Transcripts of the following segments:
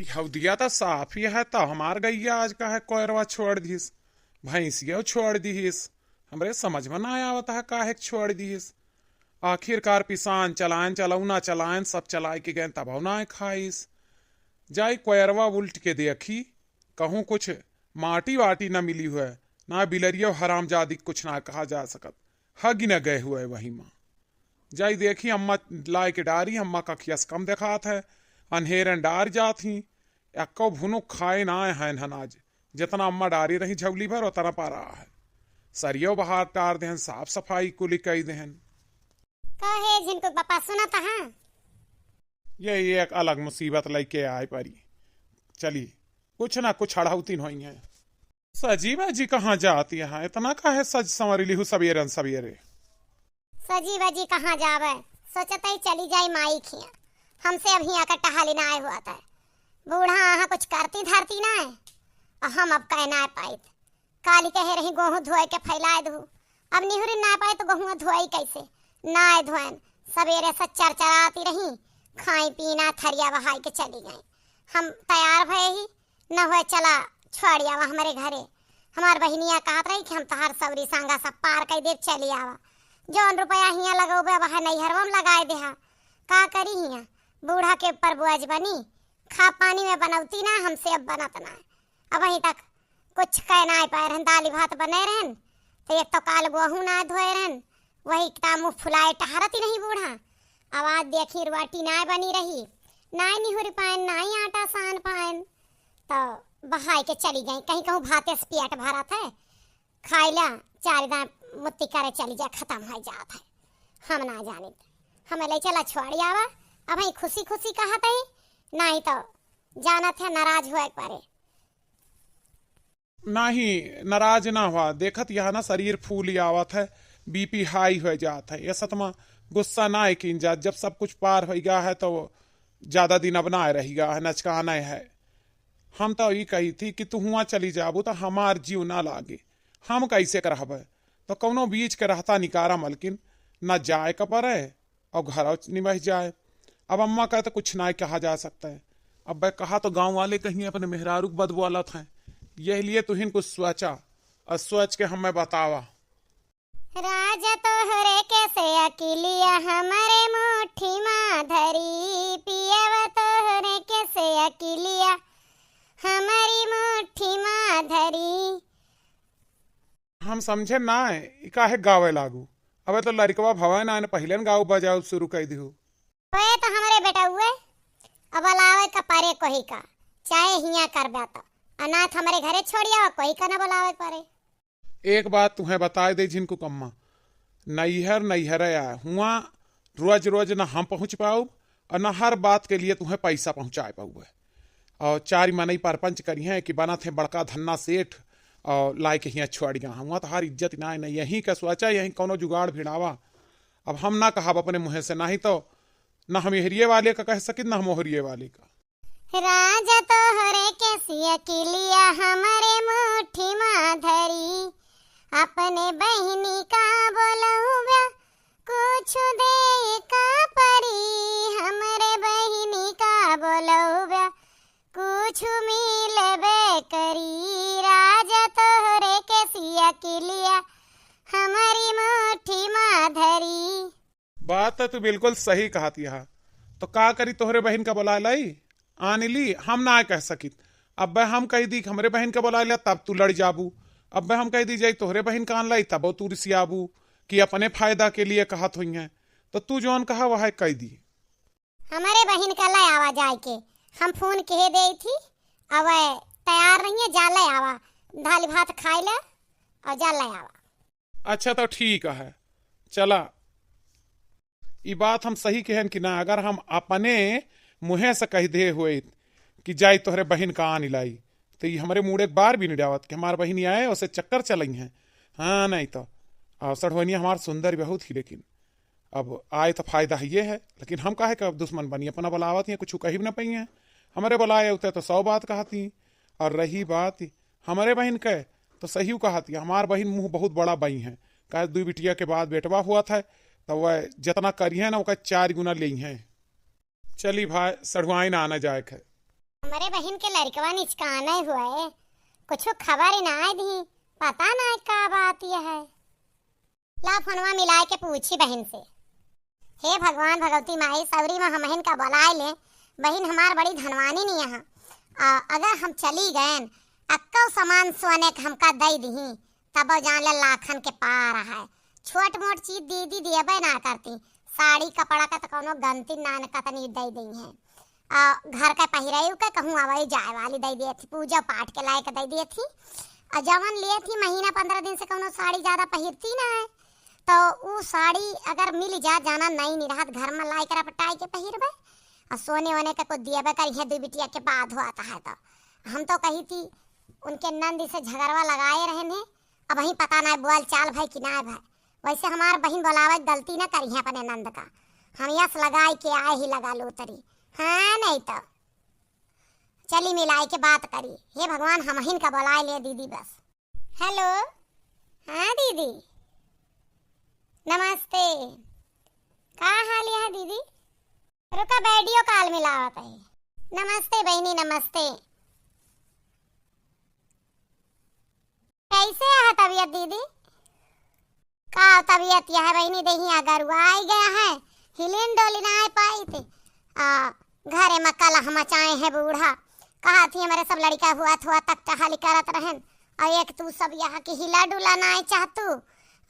हौदिया तो साफ ही है तो हमार गैया आज का है कोयरवा छोड़ दीस भैंसिया छोड़ दीस। हमरे समझ में ना आवता है काहे के छोड़ दीस। आखिरकार पिसान चलायन चलौना चलायन सब चलाए के गए तब ना खाइस। जाई कोयरवा उल्ट के देखी कहूँ कुछ माटी वाटी न मिली हुआ ना बिलरियो हराम जादी कुछ ना कहा जा सकत हगी न गए हुए वही माँ। जाई देखी अम्मा लाए के डारी अम्मा का खियस कम देखात है अनहेरन डार जात ही अक्को भुनो खाए ना है आज जितना अम्मा डारी रही झवली भर उतना पा रहा है। सरियो बहार टार देहन साफ सफाई कुली कई देहन कहे जिनको पापा सुना था। हाँ ये एक अलग मुसीबत लेके आए परी। चली कुछ ना कुछ अड़ाउतीन हुई है। सजी बाजी कहाँ जाती है इतना काहे सज संवरी लिहू सवेरन सवेरे। सजी बजी कहाँ जावे सोचता ही चली जाई माई खिया हमसे अभी आकर टहाली ना आए हुआ था। बूढ़ा आहा कुछ करती धरती ना है और हम अब कह ना पाइत काली कहे रही गेहूं धोए के फैलाए दू अब निहुरी ना पाए तो गेहूं धोई कैसे ना धोएन सवेरे से चरचराती रही खाई पीना थरिया बहाई के चली गई। हम तैयार भये ही न हुए चला छोड़ आवा हमारे घरे। हमार बहनिया कहत रही कि हम तहार सवरी सांगा सब पार कर दे चली आवा जौन रुपया हिया लगोबे वह नैहरवा में लगाए देहा का करी हिया बूढ़ा के ऊपर बोझ बनी खा पानी में बनौती ना हमसे अब बनत ना अब वहीं तक कुछ कह ना पाए रहन दाली भात बने रहन तो एक तो काल गेहूं ना धोए रहन वही मुँह फुलाए टहरती नहीं बूढ़ा। आवाज देखी रोटी ना बनी रही ना निहुर पायन ना ही आटा सान पायन तो बहाई के चली गई कहीं कहूँ भाते से पेट भरा था खाई ला चार दांत मुत्ती करे चली जाए खत्म हो जात है। हम ना जाने हमें ले चला छोड़ी आवा अब ही खुशी खुशी कहा था नहीं तो जाना था नाराज हुआ पारे। नहीं नाराज ना हुआ देखत यहाँ ना शरीर फूली आवत है बीपी हाई हो जात है। ये सतमा गुस्सा ना है कि जब सब कुछ पार हो गया है तो ज्यादा दिन अब ना रहेगा है नचकाना है। हम तो ये कही थी कि तू हुआ चली जाबू तो हमार जीव ना लागे हम कैसे करब तो कौनो बीच के रहता निकारा मलकिन न जाए का पर है और घर निमह जाए। अब अम्मा का तो कुछ ना कहा जा सकता है। अब मैं कहा तो गांव वाले कहीं अपने मेहरारू बदबुआला था यह लिए तुहिन कुछ सोचा और सोच के हमें बतावा। राजा तोहरे कैसे अकेलिया हमारे मुट्ठी में धरी पियावा तोहरे कैसे अकेलिया हमारी मुट्ठी में धरी। हम समझे ना है काहे गावे लागू अब तो लड़कवा भवन आने पहले गाँव बजाओ शुरू कर दियो। वे तो हमारे बेटा हुए अब अलावे का पारे कोई का चाहे हिया कर बाता अनाथ हमारे घरे छोड़िया कोई का ना बुलावे पारे। एक बात तुम्हें बता दे जिनको कम्मा नैहर नैहर आया हुआ रोज रोज ना हम पहुंच पाऊ और न हर बात के लिए तुम्हें पैसा पहुंचा पाऊ है। और चार मनई परपंच करी है कि बना थे बड़का धन्ना सेठ और लाए के यहाँ छोड़िया हुआ तो हर इज्जत ना नहीं यहीं का सोचा यहीं कोनो जुगाड़ भिड़ावा। अब हम ना कहा अपने मुँह से नहीं तो न हम हेरिए वाले का कह सकित न हम ओहरिए वाले का। राजा तोहरे कैसी अकेलिया हमारे मुट्ठी में धरी अपने बहनी का बोलहुआ कुछ दे का परी हमारे बहनी का बोलहुआ कुछ मिलबे करी। राजा तोहरे कैसी अकेलिया हमारी मुट्ठी में धरी। बात तो बिल्कुल सही कहा थी। तो का करी तोहरे बहन का बुला लाई आने ली हम ना कह सकित। अब हम कह दी हमरे बहन का बुला लिया तब तू लड़ जाबू। अब हम कह दी जाई तोहरे बहन का आन लाई तब तू रिसियाबू कि अपने फायदा के लिए कहत हुई है तो तू जोन कहा वह कह दी। हमारे बहन का लाई आवा जाए के हम फोन कह दे थी अब तैयार नहीं है जा ले आवा दाल भात खाई ले और जा ले आवा। अच्छा तो ठीक है चला ये बात हम सही कहन कि ना अगर हम अपने मुँह से कह दे हुए कि जाई तोहरे बहन का आन लाई तो ये हमारे मूड एक बार भी नहीं डावत कि हमारे बहन आए उसे चक्कर चलई हैं। हाँ नहीं तो अवसर होनी हमार सुंदर बहुत ही लेकिन अब आए तो फायदा ये है लेकिन हम काहे का दुश्मन बनी अपना बुलावत हैं कुछ कही ना पई हैं। हमारे बुलाए होते तो 100 बात कहती और रही बात हमारे बहन के तो सही कहती हमार बहन मुँह बहुत बड़ा बई है कह 2 बिटिया के बाद बेटवा हुआ था तो वह जितना करी है ना वो 4 गुना ले हैं। चली भाई सढ़ुआई ना आना जाए है। हमारे बहन के लड़कवा निचकाना हुआ है, कुछ खबर ही ना दी, पता ना का बात यह है। ला फोनवा मिलाए के पूछी बहन से, हे भगवान भगवती माई सवरी में हमहन का बुलाए ले, बहन हमार बड़ी धनवानी नहीं यहाँ। अगर हम चली गए अक्का सामान सोने के हमका दे दी तब जान ले लाखन के पार है। छोट मोट चीज दीदी दिएबे ना करती, साड़ी कपड़ा का तो कोनो गंती नान का तनी दे दी है। घर का पहिराई के कहूँ आवाई जाए वाली दे दिए थी, पूजा पाठ के लायक दे दिए थी। जवन लिए थी महीना 15 दिन से कोनो साड़ी ज्यादा पहिरती ना है, तो वो साड़ी अगर मिल जा जाना नहीं रहत घर में लाई कर पटाई के पहिरबे और सोने वोने का कुछ दिएबे करिए दू बिटिया के बाद होता है। तो हम तो कही थी उनके नंद से झगड़वा लगाए रहे ने, अब वही पता ना बोल चाल भाई कि ना भाई। वैसे हमार बहन बोलावे गलती ना करी है अपने नंद का, हम यस लगाए के आए ही लगा लो तरी। हाँ नहीं तो चली मिलाई के बात करी। हे भगवान हमहिन का बुलाए ले दीदी बस। हेलो, हाँ दीदी नमस्ते, का हाल है दीदी? रुका वीडियो कॉल मिलावत है। नमस्ते बहनी नमस्ते, कैसे है तबीयत दीदी? का तबीयत यह बहनी दही अगर आई गया है, हिलिन डोली ना आ पाई थे। घरे में कल हम चाहे है बूढ़ा, कहा थी हमारे सब लड़का हुआ थुआ तक टहली करत रहन, और एक तू सब यहाँ की हिला डुला ना आए चाहतू।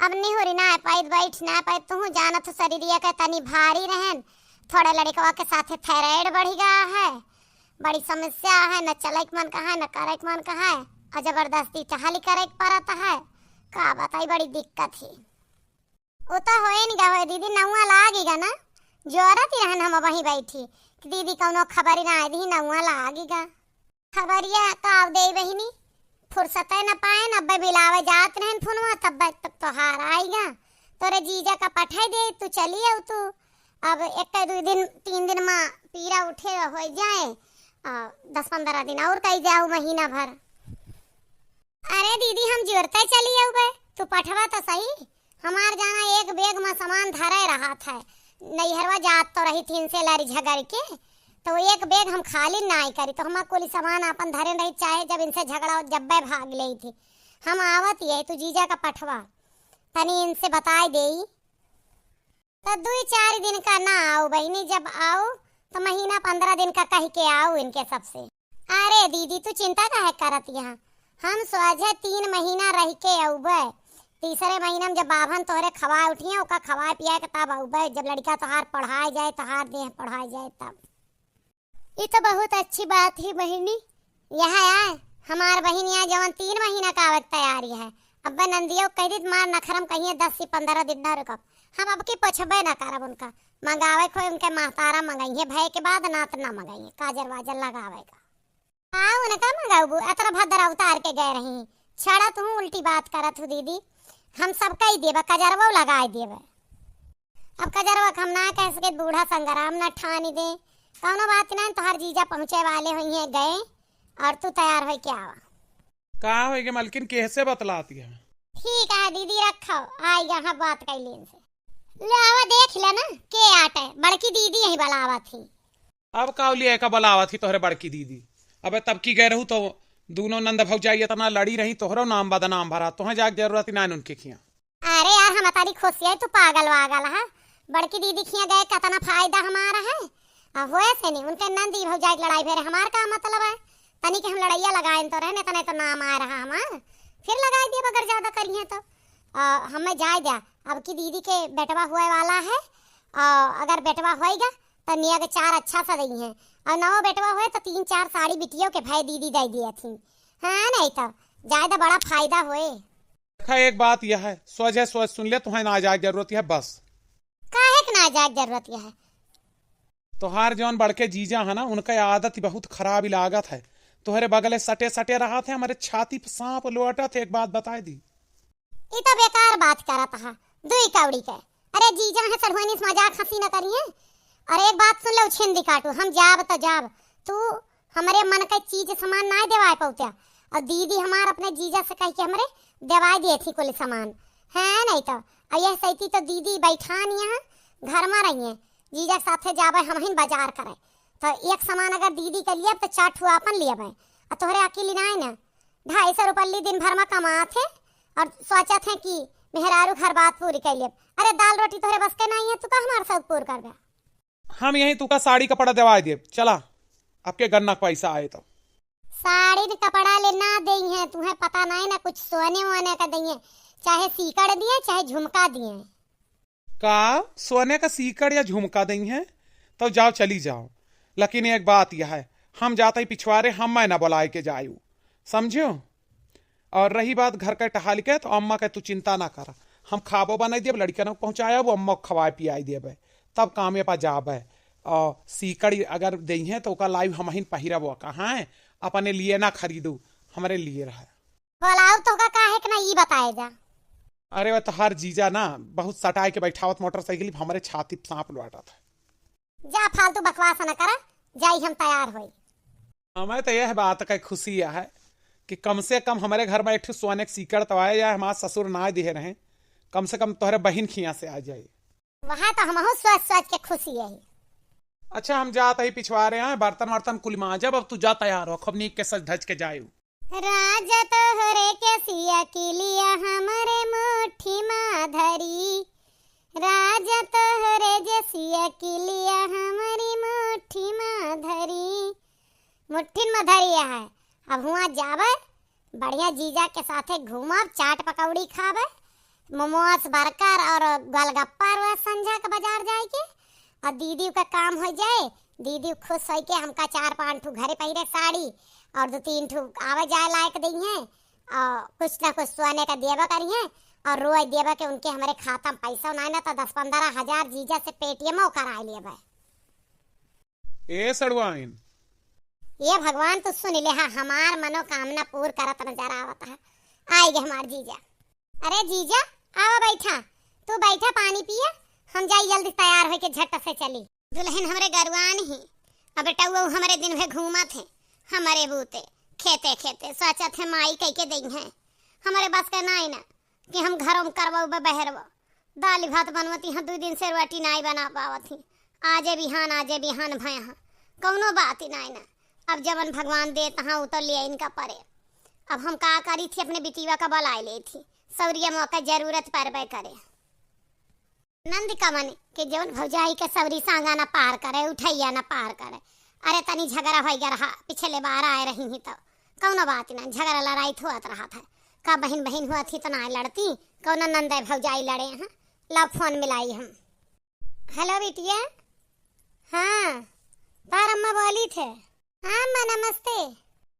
अब नहीं हो रही ना पाई, बैठ ना पाई, तू जानत शरीरिया के तनी भारी रहन, थोड़े लड़कवा के साथे थायराइड बढ़ गया है, बड़ी समस्या है, न चले मन कहा न करे मन कहा, और जबरदस्ती टहली करे पड़ता है। का बताई बड़ी दिक्कत है। वो तो होए नहीं गा दीदी, नौआ लागेगा ना, जोरत ही रहन हम वहीं बैठी कि दीदी कौनो खबर ना आई दी, नौआ लागेगा। खबरिया का दे बहिनी फुर्सत न पाए न बिलावे जात रहन फोनवा, तब तक तोहार आएगा, तोरे जीजा का पठाई दे, तू चली आओ तू। अब एक दो दिन 3 दिन में पीरा उठे हो जाए, 10-15 दिन और कहीं जाओ महीना भर। अरे दीदी हम जोरते चली आओ बे, तू पठवा तो सही। हमार जाना एक बैग में सामान धरे रहा था, नैहरवा जात तो रही थी इनसे लड़ी झगड़ के, तो एक बैग हम खाली ना ही करी, तो हमार कोई सामान अपन धरे रही, चाहे जब इनसे झगड़ा जब भाग ली थी। हम आवत ये तू जीजा का पठवा तनी इनसे बताई दे, तो 2-4 दिन का ना आओ बहनी, जब आओ तो महीना 15 दिन का कह के आओ इनके सबसे। अरे दीदी तू चिंता काहे करत, यहाँ हम सोझे 3 महीना रह के आऊबे, तीसरे महीना में जब बाभन तोहरे खवा उठिए ओका खवाए पियाए के तब आऊबे, जब लड़का तोहार पढ़ाए जाए, तोहार देह पढ़ाए जाए तब। ये तो बहुत अच्छी बात है बहनी। यह आए हमार बहन यहाँ जवन 3 महीना का आवक तैयारी है, अब नंदियों कह दी मार नखरम कहिए 10 से 15 दिन ना रुकब, हम अब की पछबे ना करब, उनका मंगावे को उनके महतारा मंगाइए भय के बाद ना तो ना मंगाइए, काजर वाजर लगावे का। हाँ उनका मंगाऊ अतरा भद्र उतार के गए रही, छड़ा तू उल्टी बात करत हूँ दीदी, हम सबका ही देबा, कजरवा लगा देबा। अब कजरवा हम ना कह सके, बूढ़ा संग्राम ना ठानी दे, कौनो बात ना, तोहर जीजा पहुँचे वाले हुई है गए, और तू तैयार हो क्या आवा। का होगे मलकिन कैसे बतलाती है? ठीक है दीदी रखो, आई यहाँ बात कर लेन से ले आवा, देख ले ना के आटे, बड़की दीदी यही बुलावा थी। अब काउलिया का बुलावा थी तोहरे बड़की दीदी, अब तब की गए रहू तो दोनों नंद भौजाई इतना लड़ी रही, तोहरो नाम बदनाम भरा, तोहे जाग जरूरत ना उनके खिया। अरे यार हम तारी खुशी है, तू पागल वागल है, बड़की दीदी खिया गए कितना फायदा हमारा है, अब हुए से नहीं उनके नंदी भौजाई लड़ाई फेरे, हमार का मतलब है तनी के हम लड़ाइया लगाए तो रहने तने तो नाम आ रहा हमार, फिर लगा दिए अगर ज्यादा करिए तो हमें जाए दिया। अब की दीदी के बेटवा हुए वाला है, अगर बेटवा होएगा तो निया के 4 अच्छा सा दी है, और नवा बेटवा हुए तो 3-4 साड़ी बिटियों के भाई दीदी दे दिए थी। हाँ नहीं तो ज्यादा बड़ा फायदा हुए। एक बात यह है, सोच सुन ले, तुम्हें ना जाए जरूरत है बस। काहे के ना जाए जरूरत है? तोहार जौन बड़के जीजा है ना, उनका आदत बहुत खराब लागत है, तोहरे बगले सटे सटे रहा थे, हमारे छाती पे सांप लोटा थे। एक बात बताई दी, ये तो बेकार बात करत है, दुई कौड़ी के। अरे जीजा है सरहुनी से मजाक हंसी न करिए। अरे एक बात सुन लो, छिंदी काटू हम जाब तो जाब, तू हमारे मन का चीज सामान ना देवाए पौत्या, और दीदी हमार अपने जीजा से कह के हमारे देवाई दिए थी कुल सामान है नहीं तो। और यह सही तो दीदी बैठान यहाँ घर में रही है, जीजा साथे जावे हम ही बाजार करे, तो एक सामान अगर दीदी के लिए तो 4 ठुआ अपन लिए भाई। और तोहरे अकेली ना है ना 250 रुपये दिन भर में कमाते और सोचा थे कि मेहरारू घर बात पूरी कर लिए। अरे दाल रोटी तोहरे बस के नहीं है, तू का हमारे सब पूर कर दे। हम यही तू का साड़ी कपड़ा दिवा दे। चला आपके गन्ना का पैसा आए तो साड़ी ने कपड़ा लेना दई है, तुम्हें पता नहीं ना कुछ सोने वोने का दई है, चाहे सीकड़ दिए चाहे झुमका दिए। का सोने का सीकड़ या झुमका दई है तो जाओ चली जाओ, लेकिन एक बात यह है हम जाते ही पिछवाड़े हम मैं ना बुलाए के जायू, समझो। और रही बात घर का टहाल के तो अम्मा के तू चिंता ना कर, हम खाबो बना दिए लड़कियों को पहुंचाया वो अम्मा को खवाए पियाई दिए तब काम पा जाब है। और सीकड़ अगर दई है तो लाइव हम ही पहिरब कहाँ है, अपने लिए ना खरीदू हमारे लिए रहा। बोलाओ तो का काहे के ना ये बताए जा। अरे वह तो हर जीजा ना बहुत सटाए के बैठावत मोटरसाइकिल हमारे छाती सांप लौटा था। जा फालतू बकवास ना करा, जाई हम तैयार होई। हमें तो यह बात का खुशी है कि कम से कम हमारे घर में एक सोने के सीकड़ तो आए या हमारे ससुर ना दिए रहे, कम से कम तोहरे बहन खिया से आ जाए। वहाँ तो हम सोच सोच के खुशी है। अच्छा हम जाते ही पिछवाड़े हैं, बर्तन वर्तन कुल मांजब, अब तू जा तैयार हो खूब नीक के सज धज के जायू। राजा तोहरे के सिया की लिया हमारे मुट्ठी माधरी, राजा तोहरे जे सिया की लिया हमारी मुट्ठी माधरी। मुट्ठी माधरी है। अब हुआ जावे बढ़िया जीजा के साथे घूमब, चाट पकौड़ी खावे, मोमोस बर्गर और गोलगप्पा और संझा के बाजार जाए के और दीदी का काम हो जाए। दीदी खुश हो के हमका 4-5 ठू घरे पहिरे साड़ी और 2-3 ठू आवे जाए लायक दी है और कुछ ना कुछ सोने का देवा करी है और रोज देवा के उनके हमारे खाता में पैसा नहीं ना तो 10-15 हजार जीजा से पेटीएम करा लिए भाई। ए सड़वाइन ये भगवान तो सुन ले, हाँ हमार मनोकामना पूर्ण करत नजर आवत है। आएगे हमार जीजा। अरे जीजा आवा बैठा, तू बैठा पानी पिया, हम जाई जल्दी तैयार होके झट से चली। दुल्हन हमरे गरवान ही अब बेटा वो हमारे दिन में घूमा थे हमारे बूते खेते खेते सोचा थे माई कह के दई है हमारे बस का नहीं ना कि हम घरों में करवा बहरवा दाल भात बनवती हाँ 2 दिन से रोटी नहीं बना पावती। आजे बिहान भय हाँ कौनो बात ही नहीं ना। अब जबन भगवान देता हाँ उतर लिया इनका परे। अब हम का करी थी अपने बिटिया का बलाई ली थी, सौरिया मौका जरूरत पर करे नंद का मन के जवन भौजाई के सवरी सांगा ना पार करे उठैया ना पार करे। अरे तनी झगड़ा हो गया रहा, पिछले बार आए रही ही तो कौनो बात ना, झगड़ा लड़ाई हुआ रहा था का बहन बहन हुआ थी तो ना लड़ती, कौनो नंद भौजाई लड़े हैं। ला फोन मिलाई हम। हेलो बिटिया। हाँ तार अम्मा बोली थे। हाँ अम्मा नमस्ते।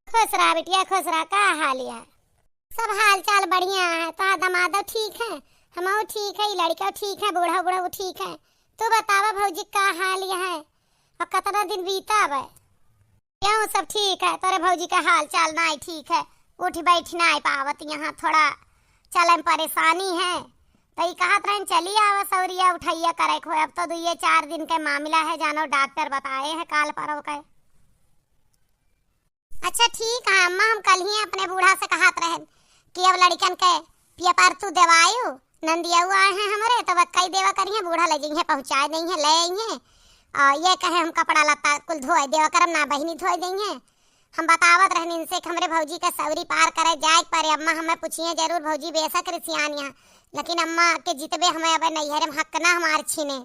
खुश रहा बिटिया खुश रहा, का हाल है? सब हाल चाल बढ़िया है। तो दमादो ठीक है, हम ठीक है, लड़का ठीक है, बूढ़ा बूढ़ा ठीक है। तू बतावा भौजी का हाल है और कितना दिन बीता है? क्यों सब ठीक है? तोरे भौजी का हाल चाल नहीं ठीक है, उठ बैठ नहीं पावत, यहाँ थोड़ा चले में परेशानी है तो ये कहत रहे चली आवा सौरिया उठैया करे खो। अब तो 2-4 दिन के मामला है, जानो डॉक्टर बताए हैं काल पर के। अच्छा ठीक है अम्मा, हम कल ही अपने बूढ़ा से कहत रहे कि अब लड़कन के पिया पर तू देवायु नंदिया आए हैं हमारे तो कई देवा करिए, बूढ़ा ले जाइए पहुँचा देंगे ले आइए और ये कहे हम कपड़ा लत्ता कुल धोए देवा करम ना बहनी धोए देंगे। हम बतावत रहने इनसे कि हमारे भौजी का सौरी पार करे जाए पर अम्मा हमें पूछिए जरूर भौजी बेशक रिसियान यहाँ, लेकिन अम्मा के जितबे हमें अब नैहर में हक ना हमार छीने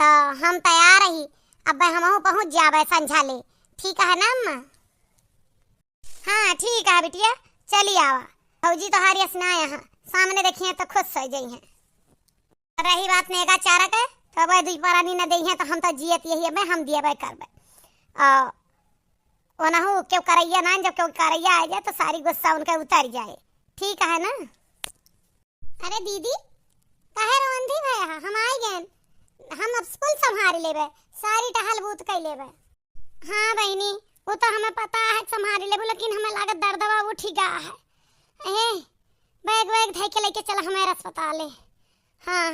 तो हम तैयार रही। अब हम पहुँच जावे संझा ले, ठीक है ना अम्मा? हाँ ठीक है बिटिया चली आवा, भौजी तो हारी असना यहाँ सामने देखिए तो खुश हो जाई हैं। रही बात नेगा चारा के तो भाई 2 परानी न दई है तो हम तो जियत यही है हम दिए भाई करबे ओनहु क्यों करैया ना, जब क्यों करैया आ जाए तो सारी गुस्सा उनका उतर जाए, ठीक है ना? अरे दीदी काहे रोंदी भाई, हम आई गए, हम अब स्कूल संभाल लेबे, सारी टहल बूत कर लेबे। हाँ बहनी वो तो हमें पता है संभाल लेबे, लेकिन हमें लागत दर्दवा उठ गा है। बैग वैग धै के लेके चला हमारे अस्पताल है। हाँ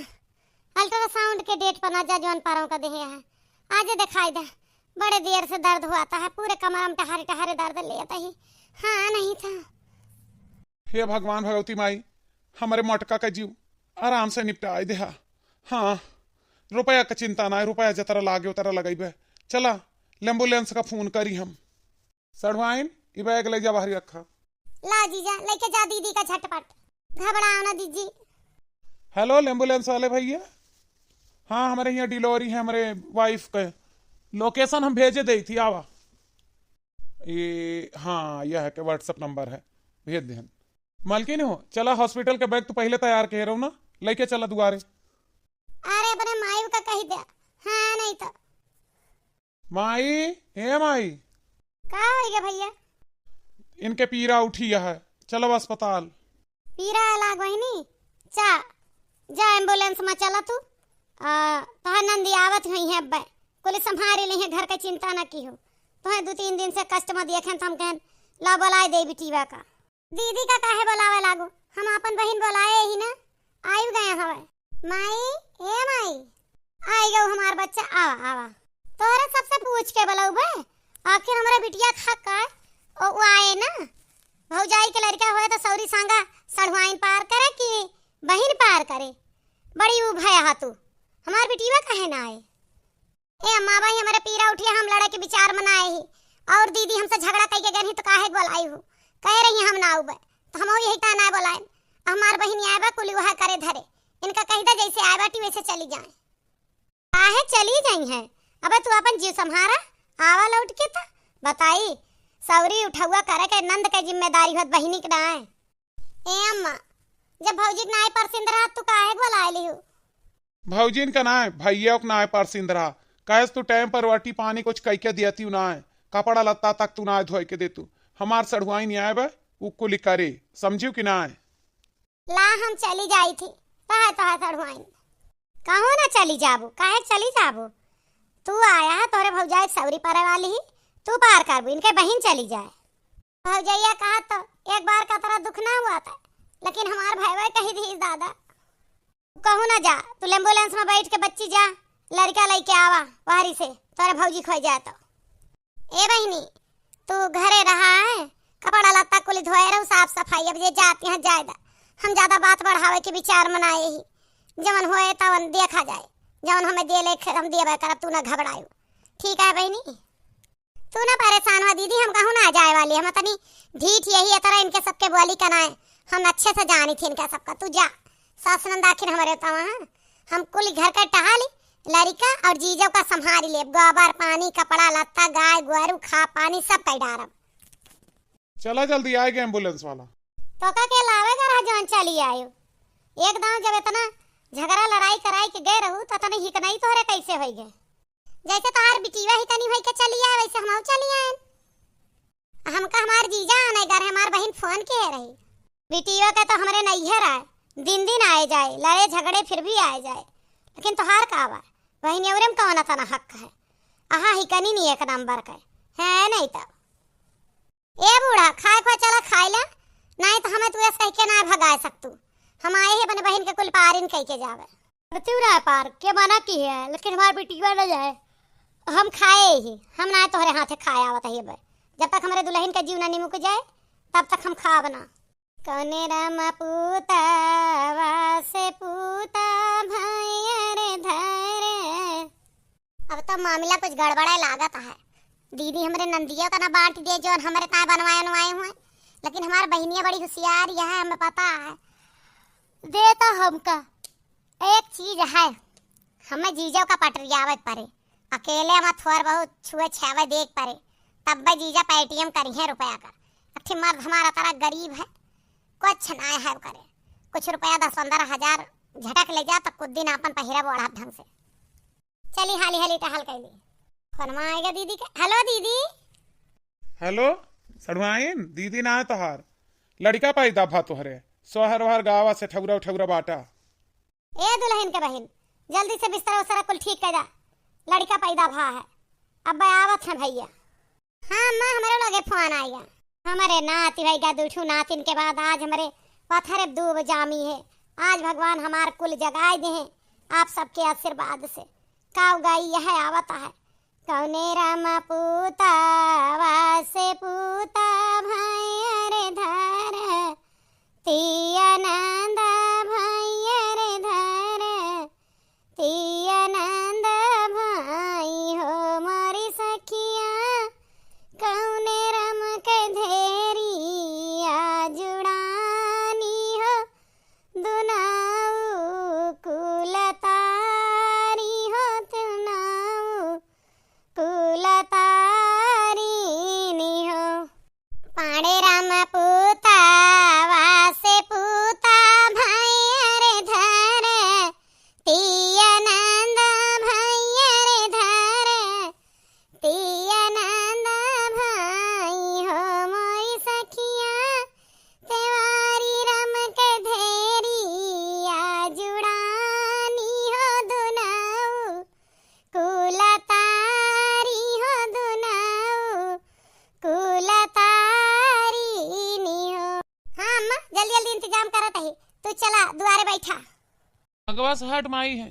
अल्ट्रासाउंड के डेट पर ना जा जौन पारों का देहे है, आज दिखाई दे। बड़े देर से दर्द हुआ था, पूरे कमर में टहारे टहारे दर्द ले आता ही। हाँ नहीं था। हे भगवान भगवती माई हमारे मटका का जीव आराम से निपटाए दे। हाँ रुपया का चिंता ना, रुपया जतरा लागे उतरा लगाई चला एम्बुलेंस का फोन करी हम। सड़वाइन ये बैग ले जा बाहर रखा। ला जीजा लेके जा दीदी का झटपट, घबराओ ना दीदी। हेलो एम्बुलेंस वाले भैया, हाँ हमारे यहाँ डिलीवरी है हमारे वाइफ का, लोकेशन हम भेजे दी थी आवा। ये हाँ यह है कि व्हाट्सएप नंबर है, भेज दे। मालकिन हो चला हॉस्पिटल के बैग तो पहले तैयार कह रहा हूँ ना, लेके चला दुआरे। अरे अपने माई का कही दे, हाँ नहीं तो। माई हे माई, का हो गया भैया? इनके पीरा उठी है, चलो अस्पताल। पीरा लाग बहनी, जा जा एम्बुलेंस में चला तू। तोहर नंदी आवत हुई है, अब्बे कुल संभारे ली है, घर का चिंता न की हो। तुम्हें 2-3 दिन से कष्ट में देखें तो हम कहन ला बोलाए दे बिटीवा का। दीदी का काहे बोलावे लागो, हम अपन बहन बोलाए ही ना, आयु गए हवे। माई ए माई, आई गो हमार बच्चा, आवा आवा। तोहरे सबसे पूछ के बोलाऊ बे, आखिर हमारा बिटिया खा का ओ वो आए ना। भौजाई के लड़का होए तो सौरी सांगा सड़वाइन पार करे कि बहिन पार करे। बड़ी उ भय हा तू, हमार बिटिया कहे ना आए। ए अम्मा भाई हमारे पीरा उठिया, हम लड़े के विचार मनाए ही, और दीदी हमसे झगड़ा कई के गई तो काहे बोलाई हो, कह रही हम ना आऊबे तो हम यही ता ना बोलाए। हमार बहिन आए बा कुली वह करे धरे, इनका कही दा जैसे आए बाटी वैसे चली जाए। काहे चली जाई है? अबे तू अपन जीव संभारा, आवा लौट के तो बताई। सौरी उठौआ करे के नंद के जिम्मेदारी होत बहिनी के ना है। ए अम्मा जब भौजी के नाय पर सिंदरा तू काहे बोलाए ली हो? भौजीन का ना है, भैया को ना है पर सिंदरा, कैस तू टाइम पर रोटी पानी कुछ कह के दिया ना है, कपड़ा लत्ता तक तू ना धोए के दे तू। हमार सड़ुआई नहीं आए बे उ कुली करे, समझियो कि ना है। ला हम चली जाई थी तहा तहा सड़ुआई, कहो ना चली जाबो, काहे चली जाबो? तू आया है तोरे भौजाई सौरी पारे वाली ही, तू पार करबू, इनके बहिन चली जाए। भौजैया कहा तो एक बार का तरह दुख ना हुआ था, लेकिन हमार भाई कही दी दादा। कहू ना जा, तू एम्बुलेंस में बैठ के बच्ची जा, लड़का लेके आवा वारी से, तोरे भौजी खोई जाए तो। ए बहिनी तू घरे रहा है, कपड़ा लत्ता कुल धोए रहू, साफ सफाई अब ये जाती है जायदा। हम ज्यादा बात बढ़ावे के विचार मनाए ही, जवन होए तवन देखा जाए, जवन हमें दे ले हम देबे कर, तू ना घबरायो, ठीक है बहिनी? तू ना परेशान हो दीदी, हम कहूँ ना आ जाए वाली, हम तनी ढीठ यही है तरह इनके सबके बोली का ना है, हम अच्छे से जानी थी इनका सबका। तू जा सास नंद आखिर हमारे तो वहाँ, हम कुल घर का टहाली लड़का और जीजो का संभाल ले, गोबर पानी कपड़ा लत्ता गाय गोरू खा पानी सब कई डारब। चला जल्दी आएगा एम्बुलेंस वाला। तो का के लावे कर जवन चली आयो, एकदम जब इतना झगड़ा लड़ाई कराई के गए रहू तो तने हिक नहीं तोरे कैसे होई गए? जैसे तोहार बिटीवा ही कनी होई के चली आए वैसे हम चली आए। हमका हमार जीजा आने घर हमार बहन फोन के रही, बिटीवा का तो हमरे नैहर आए, दिन दिन आए जाए, लड़े झगड़े फिर भी आए जाए, लेकिन तोहार का बा बहन औरम कौन तना हक है? आहा ही कनी नहीं एक नंबर का है नहीं तो। ए बूढ़ा खाए खा चला खाए ला, नहीं तो हमें तू ऐसे कह के ना भगा सकतू। हम आए ही अपने बहन के कुल पारिन कह के जावे। तू रहा पार के मना की है, लेकिन हमार बिटिया न जाए, हम खाए ही, हम ना तोहरे हाथे खाए आवत है बे। जब तक हमारे दुल्हन का जीव ना निमुक जाए तब तक हम खाब ना। कौने राम पूता वासे पूता भाई रे धरे। अब तो मामला कुछ गड़बड़ा लागत है। दीदी हमारे नंदिया का ना बांट दिए जो हमारे ता बनवाए हुए, लेकिन हमारी बहनियां बड़ी होशियार है, हमें पता है। दे तो हमका एक चीज है, हमें जीजो का पटरियावे परे, अकेले हम थोड़ बहुत छुए छावे देख परे, तब भाई जीजा पेटीएम करी है रुपया का। अच्छी मर्द हमारा तरह गरीब है, कुछ ना है करे, कुछ रुपया 10-15 हजार झटक ले जा तो कुछ दिन अपन पहिरा बोढ़ा ढंग से। चली हाली हाली टहल कैली, फोनमा आएगा दीदी का। हेलो दीदी। हेलो सड़ुआइन, दीदी ना है तोहार, लड़का पैदा भा तोहरे, सोहर वहर गावा से ठगुरा ठगुरा बाटा। ए दुल्हन के बहन जल्दी से बिस्तर उस्तर कुल ठीक कर जा, लड़का पैदा भा है, अब आवत है भैया। हाँ माँ हमारे लगे फोन आएगा, हमारे नाती भाई का दूठू नातिन के बाद आज हमारे पत्थर दूब जामी है। आज भगवान हमार कुल जगाए दे हैं आप सबके आशीर्वाद से। काव गाई यह आवता है, कौने राम पूता वासे पूता भाई अरे धर, तिया नंद भाई अरे धर, तिया नंद भाई हो मोरी सखिया पाड़े राम पूता वासे पूता भाई अरे धरे तिया नंद भाई अरे धरे तिया नंद भाई हो मोई सखिया तेवारी रम के धेरी आ जुड़ानी हो दुनाऊ कुलतारी हो दुनाऊ कुलतारी नी हो। हाँ अम्मा जल्दी जल्दी इंतजाम करत है तू चला द्वारे बैठा। अगवा से हट माई है।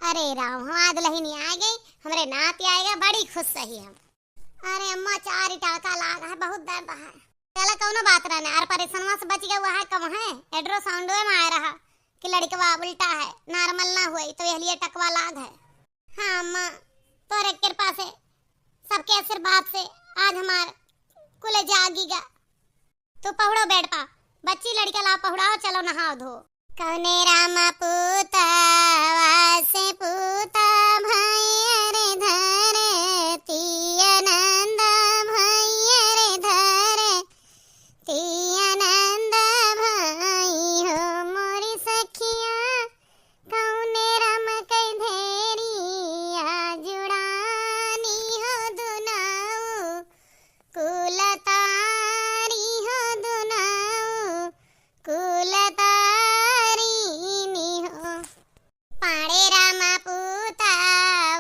अरे राम हम दुल्हनी आ गई हमरे नाती आएगा बड़ी खुश सही हम। अरे अम्मा चार टाका लाग है बहुत दर्द है। चला कौनो बात रहने और परेशानवा से बच गया हुआ है कम है एड्रोसाउंड में आया रहा कि लड़कवा उल्टा है नॉर्मल ना हुई तो यह लिए टकवा लाग है। हाँ अम्मा तोरे कृपा से सबके आशीर्वाद से आज हमार कुल जागीगा। तू पहुड़ो बेड पा बच्ची लड़का ला पहुड़ाओ चलो नहाओ धो। कौने राम पूता वासे पूता भाई अरे धरे तिया नंद भाई अरे धरे तिया नंद भाई हो मोरी सखिया कौने राम के धेरी आ जुड़ानी हो दुनाऊ कुलतारी हो दुनाऊ कुलतारी नी हो। पाड़े राम पूता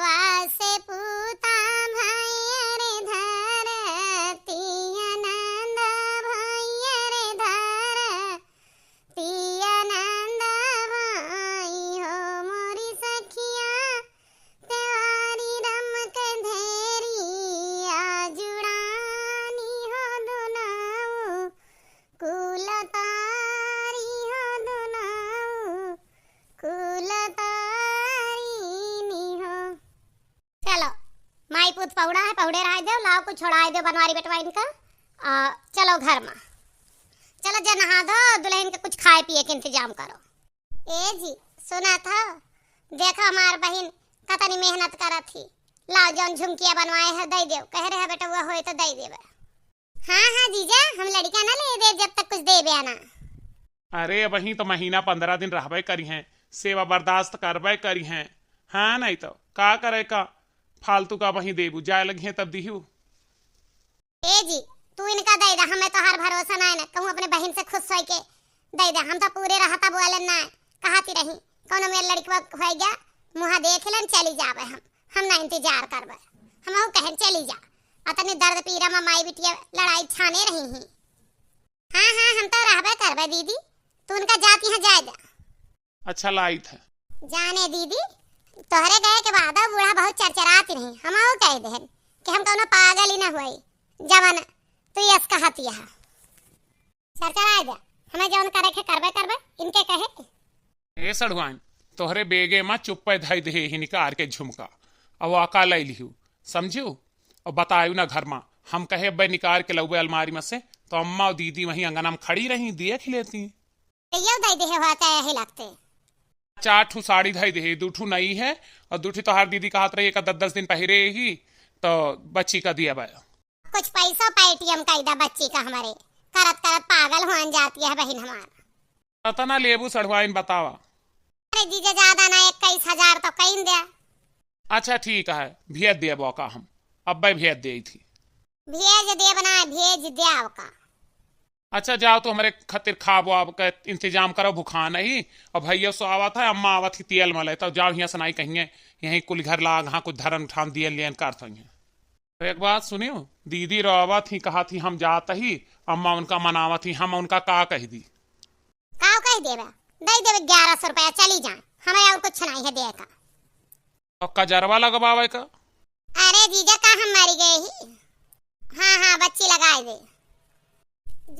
वासे पूता भाई अरे धरे तिया नंद भाई अरे धरे तिया नंद भाई हो मोरी सखिया तेवारी रम के धेरी आ जुड़ानी हो दुनाऊ कुलतारी हो दुनाऊ कुलतारी नी हो। चलो माई पूत पौड़ा है पौड़े रह दो लाओ कुछ छोड़ा दो बनवारी बेटवा इनका चलो घर में चलो जा नहा दो दुल्हन के कुछ खाए पिए के इंतजाम करो। ए जी सुना था देखो हमार बहन कतनी मेहनत करा थी लाओ जौन झुमकिया बनवाए है दे दो कह रहे बेटा वो होए तो दे देवे। हाँ हाँ जीजा हम लड़का ना ले दे जब तक कुछ दे बेना। अरे वही तो महीना 15 दिन रहबे करी हैं सेवा बर्दाश्त करबे करी हैं। हाँ नहीं तो का करे का फालतू का वही देबू जाए लगी तब दिहू। ए जी तू इनका दे दे हमें तो हर भरोसा ना है ना कहूँ अपने बहन से खुश होके दे दे हम तो पूरे रहता बोले ना कहती रही कौन मेरे लड़की हो गया मुहा देख लेन चली जावे हम ना इंतजार करबे हम कहन चली जा अतने दर्द पीरा में माई बिटिया लड़ाई छाने रही हैं। हाँ हाँ हम तो रहबे करबे दीदी तू उनका जाती है जाए जा। अच्छा लाई था जाने दीदी तोहरे गए के बाद बूढ़ा बहुत चरचराती रही हम कह दे कि हम कौनो पागल ही ना हुई जवन तू यस कहती है चरचरा जा हमें जौन करे के करबे करबे इनके कहे। ए सड़वाइन तोहरे बेगे में चुप्पे धई दे ही निकार के झुमका अब आका लै लिहू समझू और बतायू ना घर में हम कहे बे निकार के लौबे अलमारी में से तो अम्मा और दीदी वहीं अंगना में खड़ी रही देख लेती। यो दई दे होता है यही लगते 4 ठू साड़ी धई दे 2 ठू नई है और 2 ठू तो हर दीदी कहत रही 10 दिन पहरे ही तो बच्ची का दिया बा कुछ पैसा पेटीएम का इदा बच्ची का हमारे करत करत पागल हो जाती है बहन हमारा। पता ना लेबू सड़वाइन बतावा। अरे जीजा ज्यादा ना 21,000 तो कहीं दे। अच्छा ठीक है भेज दे बौका हम अब भेज दे थी भेज दे बना भेज दे का। अच्छा जाओ तो हमारे खातिर खाबो आपका इंतजाम करो भूखा नहीं और भैया सो आवा था अम्मा आवा थी तेल मले तो जाओ यहाँ सुनाई कहीं यहीं कुल घर लाग हाँ कुछ धरन उठान दिए लेन कर तो एक बात सुनियो दीदी रोवा थी कहा थी हम जाता ही अम्मा उनका मनावा थी हम उनका का कह दी का कह देवे दे देवे 1100 रुपया चली जा हमें और कुछ नहीं है दे का और कजरवा लगवावे का। अरे जीजा का हम मर गए ही। हाँ हाँ बच्ची लगाए दे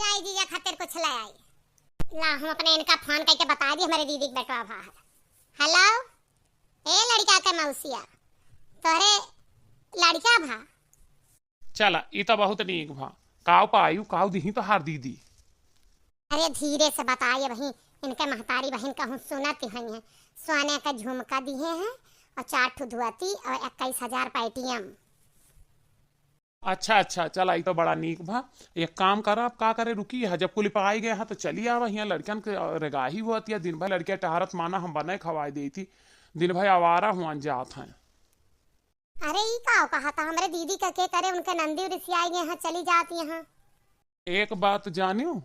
जाई जीजा खातिर कुछ ले आई ला हम अपने इनका फोन करके बता दी हमारे दीदी का बेटवा भा है। हेलो ए लड़का के मौसिया तोरे लड़का भा चला ई तो बहुत नीक भा काव पायू काव दी तो हार दीदी। अरे धीरे से बताइए बहन इनके महतारी बहन का हम सुनती हुई है सोने का झुमका दिए हैं और 4 ठू धुआती और 21,000 पेटीएम। अच्छा अच्छा, चल आई तो बड़ा नीक भा। एक काम कर, अब का करे, रुकी है जब कुल पाई गए हैं तो चली आवा। यहाँ लड़कियन के रेगाही हुआ है, दिन भर लड़कियां टहरत माना हम बने खवाई दी थी, दिन भर आवारा हुआ जात हैं। अरे ई का कहा था हमरे दीदी का के करे, उनके नंदी रिसियाई यहाँ चली जाती यहाँ। एक बात जानियो,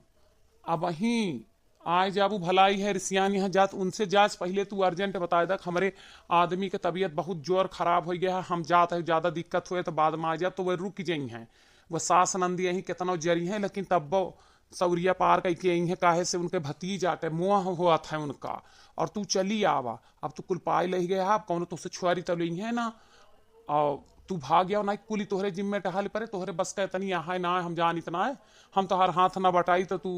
अब वहीं आए जाबू भलाई है रिसियान यहाँ जात, उनसे जांच पहले तू अर्जेंट बता दक हमरे आदमी के तबीयत बहुत जोर खराब हो गया है, हम जात है ज्यादा दिक्कत हुए तो बाद में आ जा, तो वह रुक जाई हैं। वह सास नंदी यहीं कितना जरी है, लेकिन तब वो सौरिया पार कह के यहीं है, काहे से उनके भतीज आटे मुँह हुआ था उनका। और तू चली आवा, अब तू कुल पाए ले गया, अब कौन तुझसे छुआरी तब ली है ना, और तू भाग गया ना, कुली तोहरे जिम्मे टहल पड़े, तोहरे बस का इतनी यहाँ ना है, हम जान इतना है, हम तो हर हाथ ना बटाई तो तू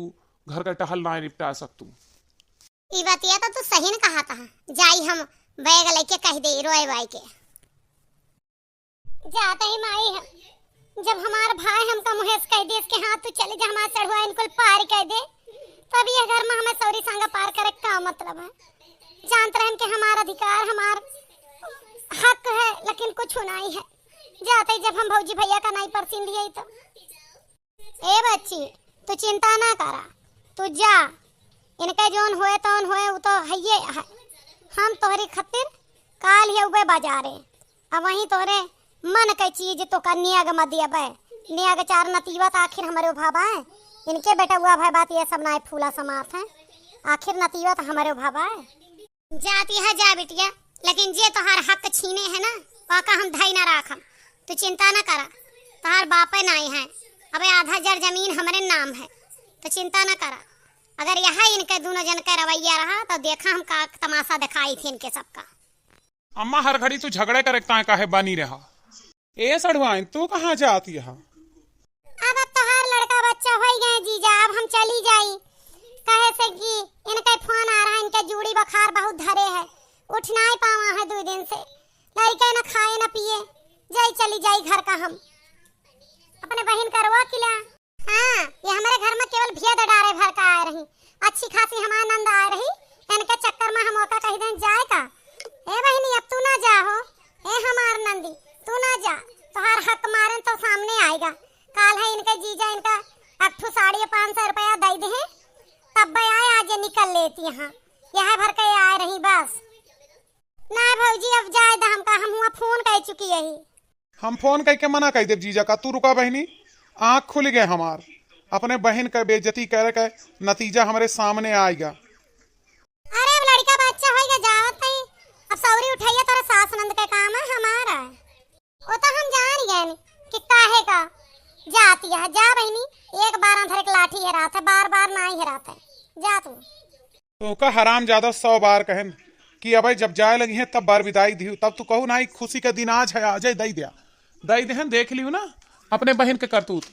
घर का टहल ना निपटा सकतू। ई बतिया तो तू सही न कहा था, जाई हम बैग लेके कह दे रोए भाई के जाते ही माई हम, जब हमार भाई हमका मुहेश कह दे इसके हाथ तू चले जा, हमार चढ़वा इनको पार कह दे, तब ये घर में हमें सौरी संग पार करे का मतलब है। जानते रहे कि हमारा अधिकार हमार हक है, लेकिन कुछ नहीं है। जाते ही जब हम भौजी भैया का नहीं परसिन दिए तो ए बच्ची तू चिंता ना करा, तू जा, इनके जोन होए तौन होए वो तो है है। हम तोहरी खातिर काल ही उबे बाजारे, अब वहीं तोहरे मन के चीज तो का नियाग मत दिया बे, नियाग चार नतीवत आखिर हमारे भाबा है, इनके बेटा हुआ भाई बात ये सब ना फूला समात है, आखिर नतीवत हमारे भाबा है। जाती है जा बिटिया, लेकिन जे तोहार हक छीने है ना वाका हम धाई ना राखम, तू चिंता ना करा, तोहार बापे नहीं है, अबे आधा जर जमीन हमारे नाम है, तो चिंता ना करा। अगर यहाँ इनके दोनों जन का रवैया रहा तो देखा हम का तमाशा दिखाई थी इनके सबका। अम्मा हर घड़ी तू झगड़े करता है, काहे बनी रहा ए सड़वाइन, तू कहाँ जाती है? अब तोहार लड़का बच्चा हो गए जीजा, अब हम चली जाई, कहे से कि इनके फोन आ रहा है, इनके जूड़ी बुखार बहुत धरे है, उठ नहीं पावा है 2 दिन से, लड़के न खाए न पिए, जाई चली जाई घर का हम अपने बहन करवा किला। हाँ ये हमारे घर में केवल भेद डारे भर का आ रही, अच्छी खासी हमारा नंद आ रही, इनके चक्कर में हम ओका कही दें जाए का। ए बहनी अब तू ना जा हो, ए हमार नंदी तू ना जा, तोहार हक मारन तो सामने आएगा, काल है इनके जीजा इनका 850 रुपया दे दे, तब आए आज निकल लेती यहाँ, यह भर के आ रही बस। ना भौजी अब जाए दा हमका, हम हुआ फोन कह चुकी यही, हम फोन करके मना कर देव जीजा का, तू रुका बहनी, आँख खुल गए हमार, अपने बहन का बेइज्जती करे का नतीजा हमारे सामने आएगा। अरे अब लड़का बच्चा होएगा जावत नहीं, अब सौरी उठाइए तोरा सास नंद का काम है हमारा, वो तो हम जान गए कि काहे का जाती है। जा बहनी, एक बार अंधर एक लाठी हराता है, बार बार ना ही हराता है, जा तू। तो का हराम ज्यादा 100 बार कहन कि अब जब जाए लगी है तब बार विदाई दी, तब तू कहू ना खुशी का दिन आज है, आज दई दिया दई देहन, देख लियो ना अपने बहन के करतूत,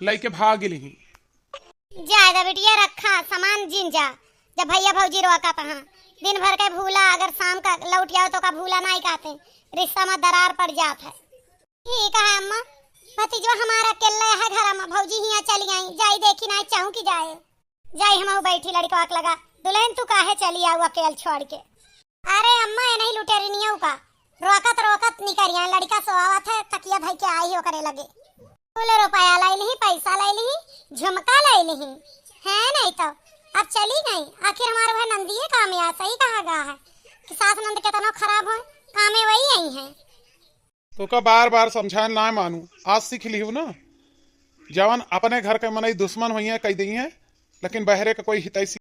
लइके भाग ली। जाएगा बिटिया, रखा सामान जिन जा, जब भैया भौजी रोका पहा, दिन भर के भूला अगर शाम का लौट जाओ तो का भूला नहीं कहते, रिश्ता में दरार पड़ जात है। ठीक है अम्मा, भतीजो हमारा अकेला है घर में, भौजी यहाँ चली आई, जाई देखी नहीं चाहूँ कि जाए, जाई हम बैठी लड़का आक लगा, दुल्हन तू काहे चली आऊ अकेल छोड़ के। अरे अम्मा ये नहीं लुटेरी नहीं का, रोकत निकरिया, लड़का सोआवत है तकिया भाई के आई हो करे लगे, फूल रुपया लाई ली, पैसा लाई ली, झुमका लाई ली है, नहीं तो अब चली गई, आखिर हमारे वह नंदी है कामे आ, सही कहा गया है कि सास नंद के तना खराब हो, कामे वही आई है। तो का बार बार समझान ना मानू, आज सीख लियो ना, जवान अपने घर के मनई दुश्मन हुई है कह दी है, लेकिन बहरे का कोई हितैषी